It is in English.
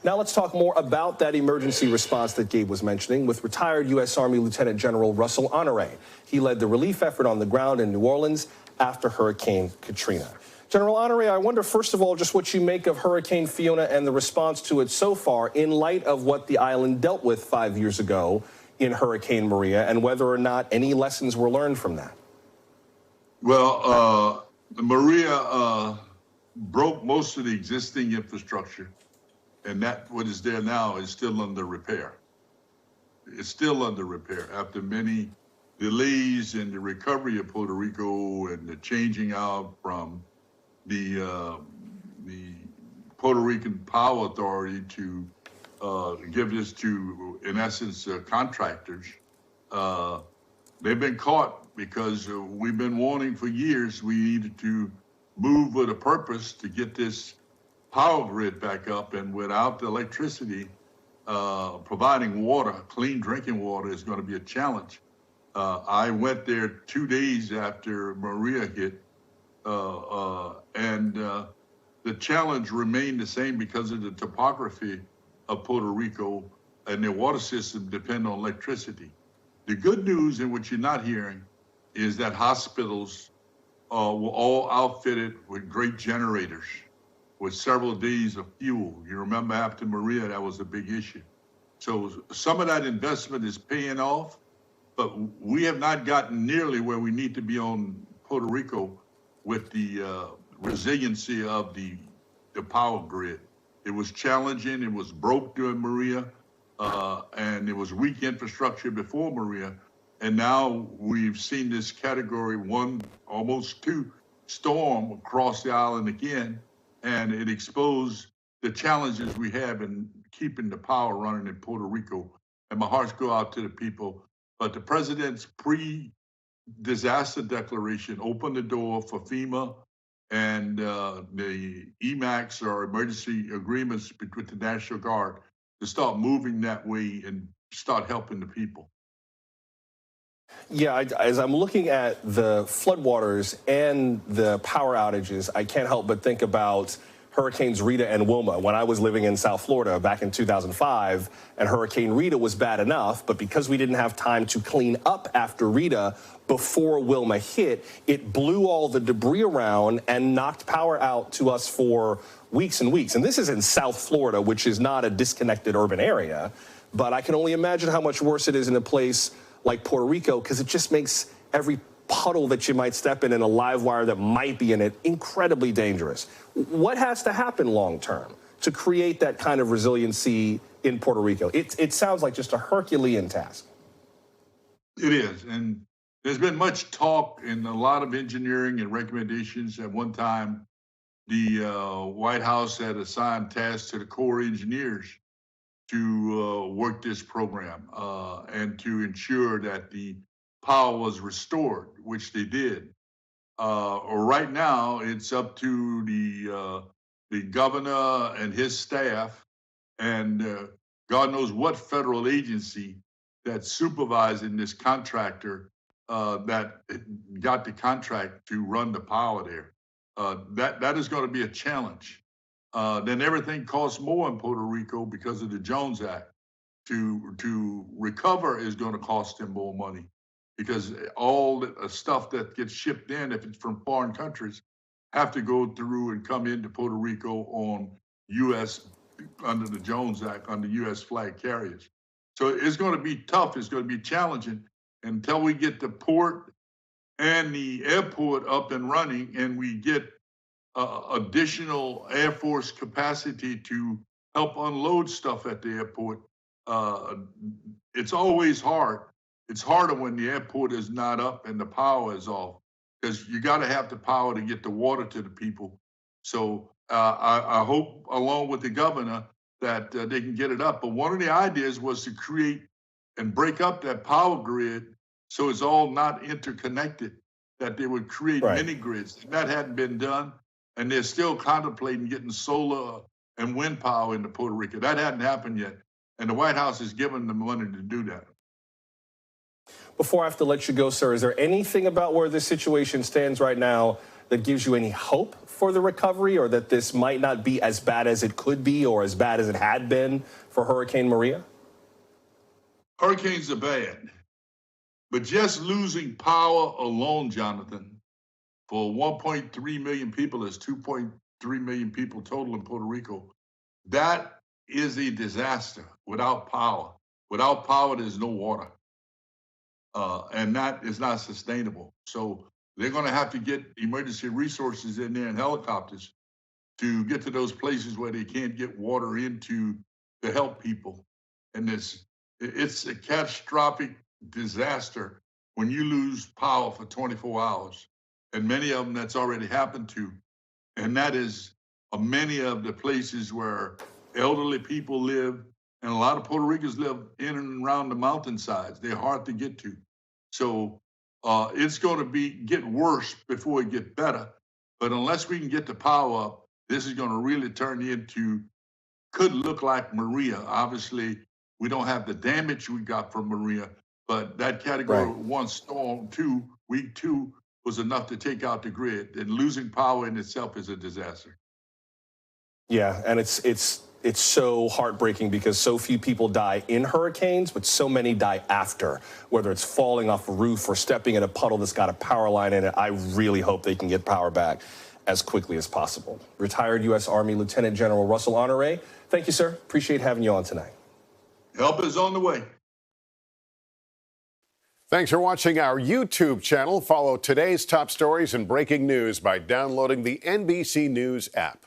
Now let's talk more about that emergency response that Gabe was mentioning with retired U.S. Army Lieutenant General Russel Honoré. He led the relief effort on the ground in New Orleans after Hurricane Katrina. General Honoré, I wonder, first of all, just what you make of Hurricane Fiona and the response to it so far in light of what the island dealt with 5 years ago in Hurricane Maria, and whether or not any lessons were learned from that. Well, Maria broke most of the existing infrastructure, and that what is there now is still under repair. It's still under repair after many delays in the recovery of Puerto Rico and the changing out from the Puerto Rican Power Authority to give this to, in essence, contractors. They've been caught because we've been warning for years we needed to move with a purpose to get this power grid back up, and without the electricity, providing water, clean drinking water, is going to be a challenge. I went there 2 days after Maria hit, and the challenge remained the same because of the topography of Puerto Rico, and their water system depend on electricity. The good news, and what you're not hearing, is that hospitals were all outfitted with great generators with several days of fuel. You remember after Maria, that was a big issue. So some of that investment is paying off, but we have not gotten nearly where we need to be on Puerto Rico with the resiliency of the power grid. It was challenging, it was broke during Maria, and it was weak infrastructure before Maria. And now we've seen this Category 1, almost 2 storm across the island again, and it exposed the challenges we have in keeping the power running in Puerto Rico. And my hearts go out to the people. But the president's pre-disaster declaration opened the door for FEMA and the EMACs, or emergency agreements with the National Guard, to start moving that way and start helping the people. Yeah, as I'm looking at the floodwaters and the power outages, I can't help but think about Hurricanes Rita and Wilma. When I was living in South Florida back in 2005, and Hurricane Rita was bad enough, but because we didn't have time to clean up after Rita before Wilma hit, it blew all the debris around and knocked power out to us for weeks and weeks. And this is in South Florida, which is not a disconnected urban area, but I can only imagine how much worse it is in a place like Puerto Rico, because it just makes every puddle that you might step in and a live wire that might be in it incredibly dangerous. What has to happen long term to create that kind of resiliency in Puerto Rico? It sounds like just a Herculean task. It is, and there's been much talk and a lot of engineering and recommendations. At one time, the White House had assigned tasks to the Corps engineers to work this program and to ensure that the power was restored, which they did. Right now, it's up to the governor and his staff, and God knows what federal agency that's supervising this contractor that got the contract to run the power there. That is going to be a challenge. Then everything costs more in Puerto Rico because of the Jones Act. To recover is going to cost them more money, because all the stuff that gets shipped in, if it's from foreign countries, have to go through and come into Puerto Rico on U.S. under the Jones Act, under U.S. flag carriers. So it's going to be tough. It's going to be challenging until we get the port and the airport up and running, and we get additional Air Force capacity to help unload stuff at the airport. It's always hard. It's harder when the airport is not up and the power is off, because you got to have the power to get the water to the people. So I hope, along with the governor, that they can get it up. But one of the ideas was to create and break up that power grid so it's all not interconnected, that they would create mini grids. That hadn't been done, and they're still contemplating getting solar and wind power into Puerto Rico. That hadn't happened yet, and the White House has given them money to do that. Before I have to let you go, sir, is there anything about where this situation stands right now that gives you any hope for the recovery, or that this might not be as bad as it could be or as bad as it had been for Hurricane Maria? Hurricanes are bad, but just losing power alone, Jonathan, for 1.3 million people, there's 2.3 million people total in Puerto Rico. That is a disaster without power. Without power, there's no water. And that is not sustainable. So they're going to have to get emergency resources in there and helicopters to get to those places where they can't get water into to help people. And it's a catastrophic disaster when you lose power for 24 hours. And many of them that's already happened to. And that is many of the places where elderly people live, and a lot of Puerto Ricans live in and around the mountainsides. They're hard to get to. So it's going to get worse before it gets better. But unless we can get the power up, this is going to really turn into, could look like Maria. Obviously, we don't have the damage we got from Maria, but that Category 1 storm, week 2, was enough to take out the grid. And losing power in itself is a disaster. Yeah, and it's so heartbreaking because so few people die in hurricanes, but so many die after, whether it's falling off a roof or stepping in a puddle that's got a power line in it. I really hope they can get power back as quickly as possible. Retired U.S. Army Lieutenant General Russel Honoré, thank you, sir. Appreciate having you on tonight. Help is on the way. Thanks for watching our YouTube channel. Follow today's top stories and breaking news by downloading the NBC News app.